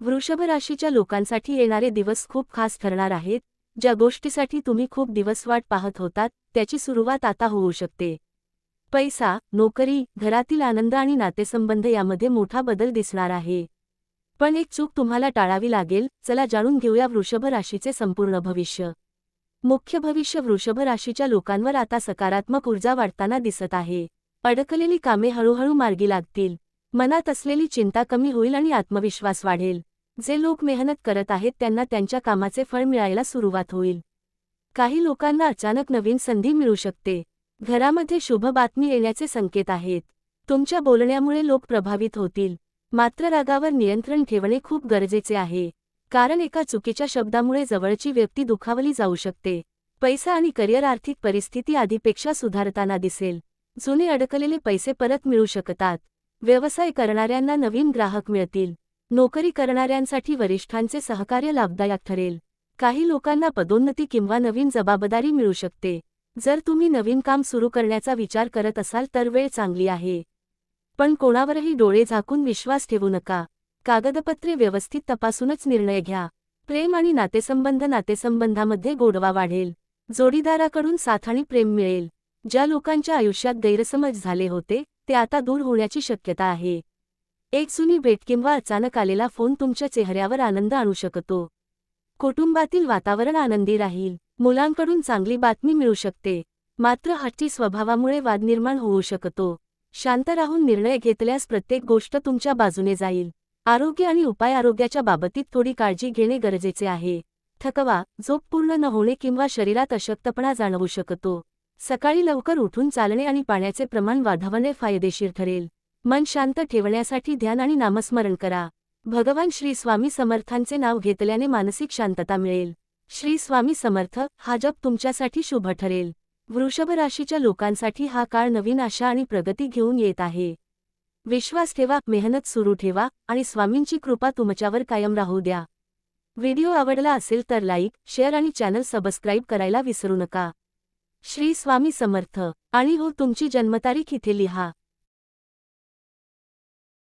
वृषभ राशीच्या लोकांसाठी येणारे दिवस खूप खास ठरणार आहेत. ज्या गोष्टीसाठी तुम्ही खूप दिवस वाट पाहत होतात त्याची सुरुवात आता होऊ शकते. पैसा, नोकरी, घरातील आनंद आणि नातेसंबंध यामध्ये मोठा बदल दिसणार आहे. पण एक चूक तुम्हाला टाळावी लागेल. चला जाणून घेऊया वृषभ राशीचे संपूर्ण भविष्य. मुख्य भविष्य वृषभ राशीच्या लोकांवर आता सकारात्मक ऊर्जा वाढताना दिसत आहे. अडकलेली कामे हळूहळू मार्गी लागतील. मनात असलेली चिंता कमी होईल आणि आत्मविश्वास वाढेल. जे लोक मेहनत करत आहेत त्यांना त्यांच्या कामाचे फळ मिळायला सुरुवात होईल. काही लोकांना अचानक नवीन संधी मिळू शकते. घरामध्ये शुभ बातमी येण्याचे संकेत आहेत. तुमच्या बोलण्यामुळे लोक प्रभावित होतील. मात्र रागावर नियंत्रण ठेवणे खूप गरजेचे आहे. कारण एका चुकीच्या शब्दामुळे जवळची व्यक्ती दुखावली जाऊ शकते. पैसा आणि करिअर आर्थिक परिस्थिती आधीपेक्षा सुधारताना दिसेल. जुने अडकलेले पैसे परत मिळू शकतात. व्यवसाय करणाऱ्यांना नवीन ग्राहक मिळतील. नोकरी करणाऱ्यांसाठी वरिष्ठांचे सहकार्य लाभदायक ठरेल. काही लोकांना पदोन्नती किंवा नवीन जबाबदारी मिळू शकते. जर तुम्ही नवीन काम सुरू करण्याचा विचार करत असाल तर वेळ चांगली आहे. पण कोणावरही डोळे झाकून विश्वास ठेवू नका. कागदपत्रे व्यवस्थित तपासूनच निर्णय घ्या. प्रेम आणि नातेसंबंधामध्ये गोडवा वाढेल. जोडीदाराकडून साथ आणि प्रेम मिळेल. ज्या लोकांच्या आयुष्यात गैरसमज झाले होते ते आता दूर होण्याची शक्यता आहे. एक जुनी भेट किंवा अचानक आलेला फोन तुमच्या चेहऱ्यावर आनंद आणू शकतो. कुटुंबातील वातावरण आनंदी राहील. मुलांकडून चांगली बातमी मिळू शकते. मात्र हट्टी स्वभावामुळे वाद निर्माण होऊ शकतो. शांत राहून निर्णय घेतल्यास प्रत्येक गोष्ट तुमच्या बाजूने जाईल. आरोग्य आणि आरोग्याच्या बाबतीत थोडी काळजी घेणे गरजेचे आहे. थकवा, झोप पूर्ण न होणे किंवा शरीरात अशक्तपणा जाणवू शकतो. सकाळी लवकर उठून चालणे आणि पाण्याचे प्रमाण वाढवणे फायदेशीर ठरेल. मन शांत ठेवण्यासाठी ध्यान आणि नामस्मरण करा. भगवान श्री स्वामी समर्थांचे नाव घेतल्याने मानसिक शांतता मिळेल. श्री स्वामी समर्थ हा जप तुमच्यासाठी शुभ ठरेल. वृषभ राशीच्या लोकांसाठी हा काळ नवीन आशा आणि प्रगती घेऊन येत आहे. विश्वास ठेवा, मेहनत सुरू ठेवा आणि स्वामींची कृपा तुमच्यावर कायम राहू द्या. व्हिडिओ आवडला असेल तर लाईक, शेअर आणि चॅनल सबस्क्राईब करायला विसरू नका. श्री स्वामी समर्थ. आणि हो, तुमची जन्मतारीख इथे लिहा.